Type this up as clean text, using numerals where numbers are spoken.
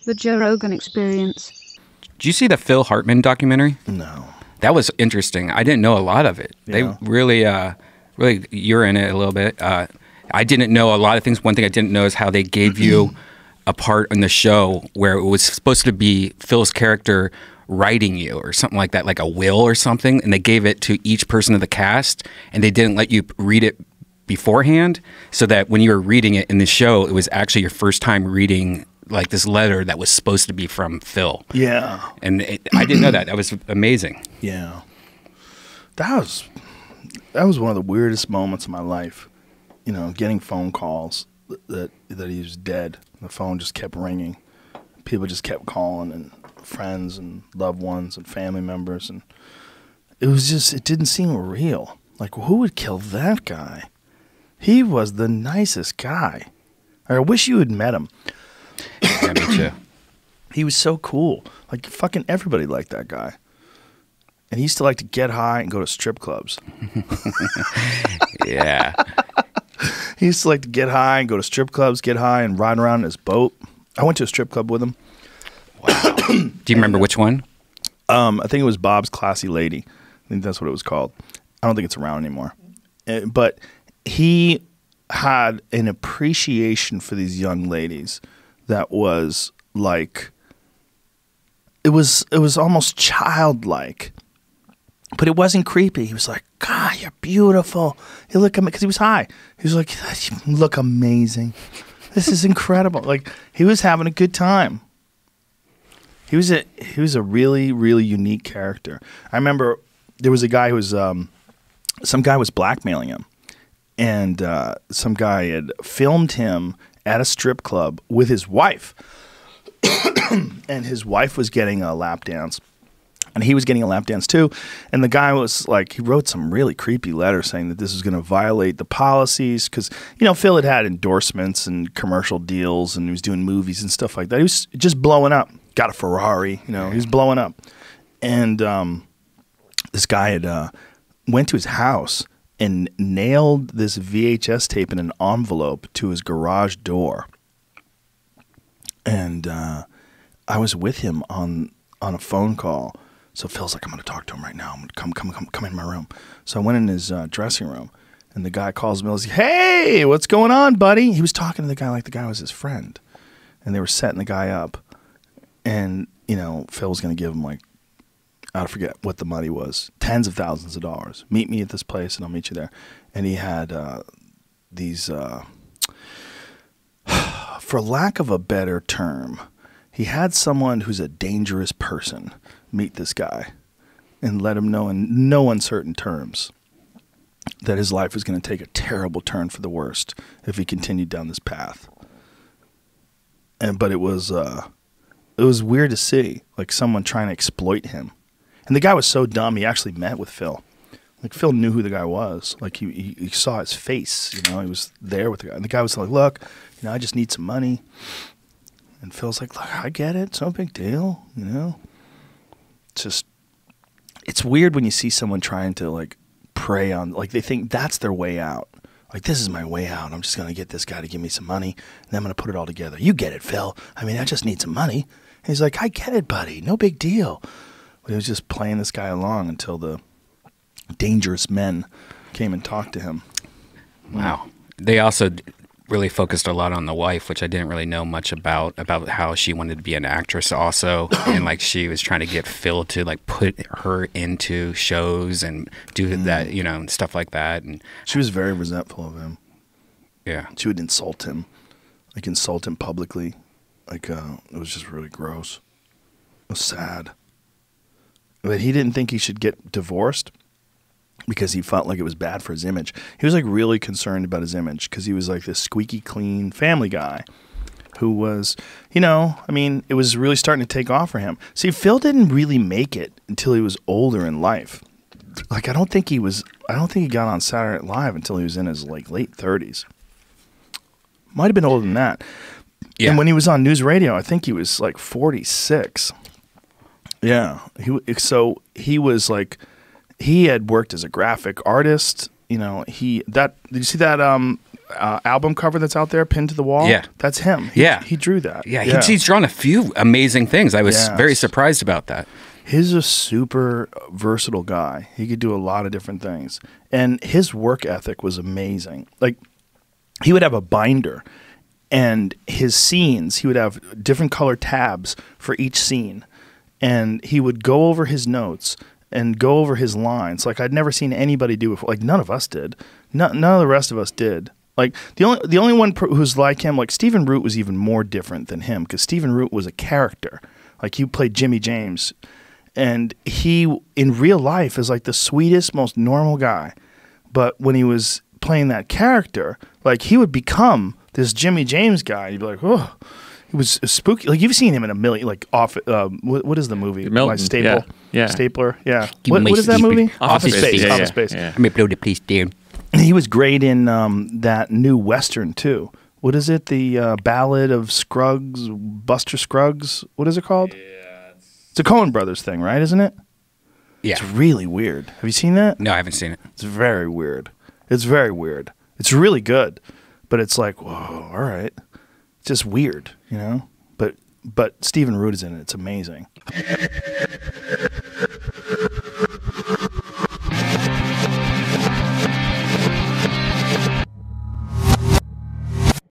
The Joe Rogan Experience. Did you see the Phil Hartman documentary? No. That was interesting. I didn't know a lot of it. Yeah. They really, you're in it a little bit. I didn't know a lot of things. One thing I didn't know is how they gave you a part in the show where it was supposed to be Phil's character writing you or something like that, like a will or something, and they gave it to each person of the cast, and they didn't let you read it beforehand, so that when you were reading it in the show, it was actually your first time reading like this letter that was supposed to be from Phil. Yeah. And I didn't know that. That was amazing. Yeah. That was one of the weirdest moments of my life. You know, getting phone calls that he was dead. The phone just kept ringing. People just kept calling, and friends and loved ones and family members, and it didn't seem real. Like, who would kill that guy? He was the nicest guy. I wish you had met him. Yeah, me too. He was so cool. Like, fucking everybody liked that guy. And he used to like to get high and go to strip clubs. Yeah. He used to like to get high and go to strip clubs, get high and ride around in his boat. I went to a strip club with him. Wow. Do you remember which one? I think it was Bob's Classy Lady. I think that's what it was called. I don't think it's around anymore. But he had an appreciation for these young ladies that was like, it was almost childlike. But it wasn't creepy. He was like, God, you're beautiful. You look amazing. Because he was high. He was like, you look amazing. This is incredible. Like, he was having a good time. He was a really, really unique character. I remember there was a guy who was, some guy was blackmailing him. And some guy had filmed him at a strip club with his wife. And his wife was getting a lap dance. And he was getting a lap dance too. And the guy was like, he wrote some really creepy letter saying that this was going to violate the policies. Because, you know, Phil had endorsements and commercial deals, and he was doing movies and stuff like that. He was just blowing up. Got a Ferrari, you know, he was blowing up. And this guy had went to his house and nailed this VHS tape in an envelope to his garage door. And I was with him on a phone call. So Phil's like, I'm going to talk to him right now. I'm going to come in my room. So I went in his dressing room, and the guy calls me. He's like, hey, what's going on, buddy? He was talking to the guy like the guy was his friend. And they were setting the guy up. And, you know, Phil was going to give him, like, I forget what the money was, tens of thousands of dollars. Meet me at this place, and I'll meet you there. And he had these, for lack of a better term, he had someone who's a dangerous person meet this guy and let him know in no uncertain terms that his life was going to take a terrible turn for the worst if he continued down this path. But it was weird to see, like, someone trying to exploit him. And the guy was so dumb, he actually met with Phil. Like, Phil knew who the guy was. Like, he saw his face, you know, he was there with the guy. And the guy was like, look, you know, I just need some money. And Phil's like, look, I get it. It's no big deal, you know. It's weird when you see someone trying to, like, prey on, like, they think that's their way out. Like, this is my way out. I'm just going to get this guy to give me some money, and then I'm going to put it all together. You get it, Phil. I mean, I just need some money. And he's like, I get it, buddy. No big deal. But he was just playing this guy along until the dangerous men came and talked to him. Wow. They also really focused a lot on the wife, which I didn't really know much about how she wanted to be an actress also. And like she was trying to get Phil to like put her into shows and do that, you know, and stuff like that. And she was very resentful of him. Yeah. She would insult him publicly. Like, it was just really gross. It was sad. But he didn't think he should get divorced because he felt like it was bad for his image. He was like really concerned about his image because he was like this squeaky clean family guy who was, you know, I mean, it was really starting to take off for him. See, Phil didn't really make it until he was older in life. Like, I don't think he got on Saturday Night Live until he was in his like late 30s. Might have been older than that. Yeah. And when he was on news radio, I think he was like 46. Yeah. He was like, he had worked as a graphic artist. You know, did you see that album cover that's out there pinned to the wall? Yeah. That's him. He drew that. Yeah, he's drawn a few amazing things. I was very surprised about that. He's a super versatile guy. He could do a lot of different things. And his work ethic was amazing. Like, he would have a binder, and his scenes, he would have different color tabs for each scene. And he would go over his notes and go over his lines like I'd never seen anybody do before. Like, none of us did. None of the rest of us wid. Like, the only one who's like him, like Stephen Root was even more different than him, because Stephen Root was a character. Like, he played Jimmy James. And he, in real life, is like the sweetest, most normal guy. But when he was playing that character, like, he would become this Jimmy James guy. You'd be like, oh, he was spooky. Like, you've seen him in a million, like, what is the movie? Milton, Stapler. Yeah. Give me What is that movie? Office Space. Office Space. Yeah. Let me blow the police down. He was great in that new Western, too. What is it? The Ballad of Scruggs, Buster Scruggs? What is it called? It's a Coen Brothers thing, right? Isn't it? Yeah. It's really weird. Have you seen that? No, I haven't seen it. It's very weird. It's very weird. It's really good, but it's like, whoa, all right. It's just weird, you know? But Stephen Root is in it. It's amazing.